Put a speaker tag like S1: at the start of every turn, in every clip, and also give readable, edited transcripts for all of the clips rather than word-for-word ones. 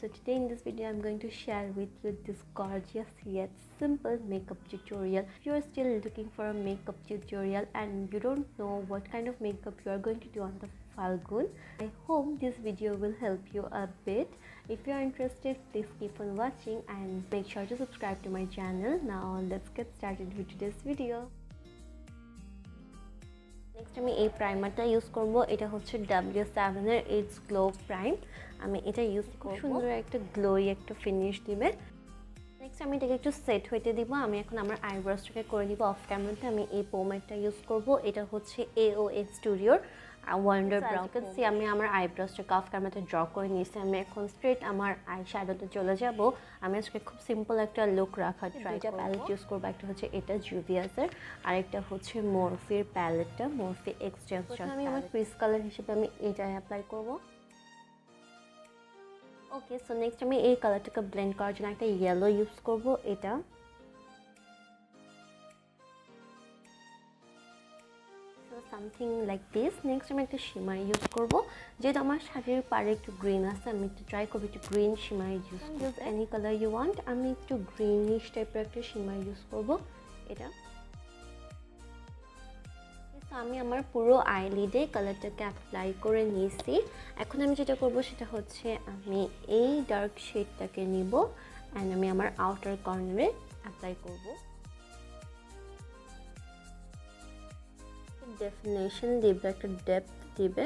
S1: So today in this video I'm going to share with you this gorgeous yet simple makeup tutorial. If you are still looking for a makeup tutorial and you don't know what kind of makeup you are going to do on the Falgun, I hope this video will help you a bit. If you are interested, please keep on watching and make sure to subscribe to my channel. Now let's get started with today's video. Next আমি এই প্রাইমারটা use করব। এটা হচ্ছে W7 এর H glow prime. আমি এটা use করব, সুন্দর একটা গ্লোই একটা ফিনিশ দিবে। নেক্সট আমি এটাকে একটু সেট হইতে দিব। আমি এখন আমার আইব্রোসটাকে করে দিব অফ ক্যামেরাতে। আমি এই পোমারটা ইউজ করব। এটা হচ্ছে AOA স্টুডিওর ওয়ান্ডার ব্রাউন। সি আমি আমার আইব্রোসটাকে অফ ক্যামেরাতে ড্র করে নিয়েছি। আমি এখন স্ট্রেট আমার আই শ্যাডোতে চলে যাব। আমি আজকে খুব সিম্পল একটা লুক রাখার ট্রাই করব। প্যালেট ইউজ করব। একটা হচ্ছে এটা জুভিয়াসের, আর একটা হচ্ছে মরফির প্যালেটটা, মরফি এক্সটেনশন। আমি আমার ক্রিস কালার হিসেবে আমি এটা অ্যাপ্লাই করব। ওকে, সো নেক্সট আমি এই কালারটাকে ব্লেন্ড করার জন্য একটা ইয়েলো ইউজ করব। এটা সামথিং লাইক দিস। নেক্সট আমি একটা শিমার ইউজ করব। যেহেতু আমার শাড়ির পাড়ে একটু গ্রিন আছে, আমি একটু ট্রাই করবো একটু গ্রিন শিমার ইউজ করব। Any colour you want. আমি একটু গ্রিনিশ টাইপের একটা শিমার ইউজ করব। এটা আমি আমার পুরো আইলিডে কালারটাকে অ্যাপ্লাই করে নিয়েছি। এখন আমি যেটা করব সেটা হচ্ছে আমি এই ডার্ক শেডটাকে নিব অ্যান্ড আমি আমার আউটার কর্নারে অ্যাপ্লাই করব। ডেফিনেশন দিবে, একটা ডেপথ দিবে।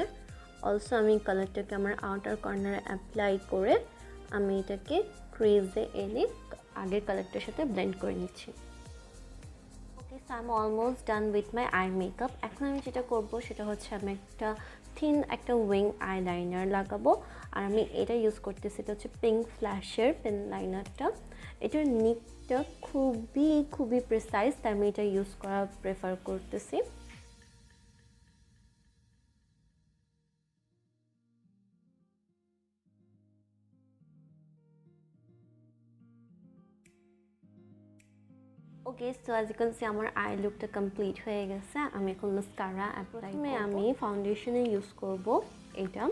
S1: অলসো আমি কালারটাকে আমার আউটার কর্নারে অ্যাপ্লাই করে আমি এটাকে ক্রিজে এনে আগের কালারটার সাথে ব্লেন্ড করে নিচ্ছি। Okay, so I am almost done with my eye makeup. এখন আমি যেটা করব সেটা হচ্ছে আমি একটা থিন একটা উইং আইলাইনার লাগাবো। আর আমি এটা ইউজ করতেছি, এটা হচ্ছে পিঙ্ক ফ্ল্যাশের পেন লাইনারটা। এটার নিকটা খুবই প্রিসাইজ, তাই আমি এটা ইউজ করা প্রেফার করতেছি। Okay, so as you can see আমার আই লুকটা কমপ্লিট হয়ে গেছে। আমি এখন মাস্কারা অ্যাপ্লাই করব। আমি ফাউন্ডেশনে ইউজ করব এটা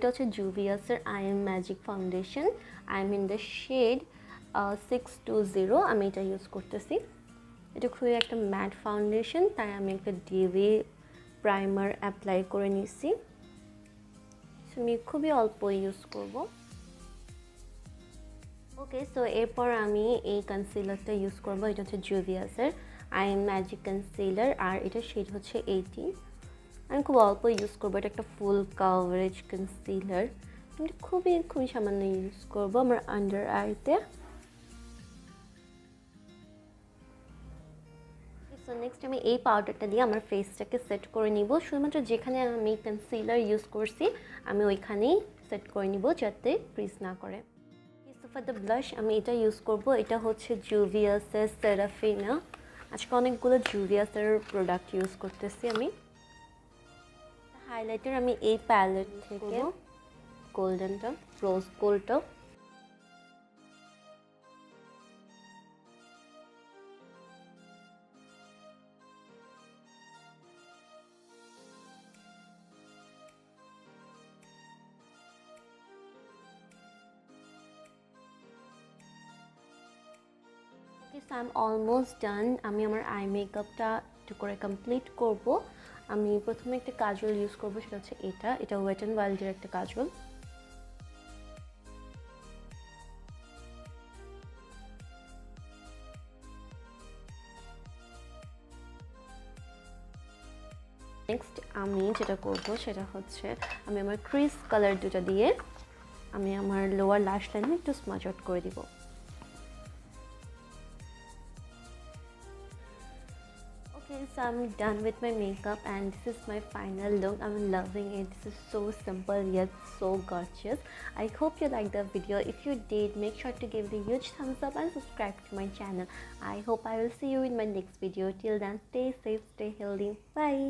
S1: হচ্ছে জুভিয়াসের I am magic foundation. I am in the shade 620। আমি এটা ইউজ করতেছি। এটা খুবই একটা ম্যাট ফাউন্ডেশন, তাই আমি একটা ডিভি প্রাইমার অ্যাপ্লাই করে নিছি। আমি খুবই অল্প ইউজ করব। ওকে, সো এরপর আমি এই কনসিলারটা ইউজ করব। এটা হচ্ছে জুভিয়াসের আই এম ম্যাজিক কনসিলার, আর এটা শেড হচ্ছে 80। আমি খুব অল্প ইউজ করবো। এটা একটা ফুল কাভারেজ কনসিলার। আমি খুবই সামান্য ইউজ করবো আমার আন্ডার আইতে। সো নেক্সট আমি এই পাউডারটা দিয়ে আমার ফেসটাকে সেট করে নিব। শুধুমাত্র যেখানে আমি কনসিলার ইউজ করছি আমি ওইখানেই সেট করে নিব, যাতে ক্রিজ না করে। ফর দ্য ব্লাশ আমি এটা ইউজ করব। এটা হচ্ছে জুভিয়াসের সেরাফিনা। আজকে অনেকগুলো জুভিয়াসের প্রোডাক্ট ইউজ করতেছি আমি। হাইলাইটার আমি এই প্যালেট থেকে গোল্ডেনটা, রোজ গোল্ডটা। So I am almost done. আমি আমার আই মেকআপটা একটু করে কমপ্লিট করব। আমি প্রথমে একটা কাজল ইউজ করব, সেটা হচ্ছে এটা ওয়েট অ্যান্ড ওয়াইল্ডের একটা কাজল। নেক্সট আমি যেটা করব সেটা হচ্ছে আমি আমার ক্রিস কালার দুটো দিয়ে আমি আমার লোয়ার ল্যাশ লাইনে একটু স্মাচ আউট করে দিব। Okay, so I'm done with my makeup and this is my final look. I'm loving it. This is so simple yet so gorgeous. I hope you liked the video. If you did, make sure to give it a huge thumbs up and subscribe to my channel. I hope I will see you in my next video. Till then, stay safe, stay healthy. Bye.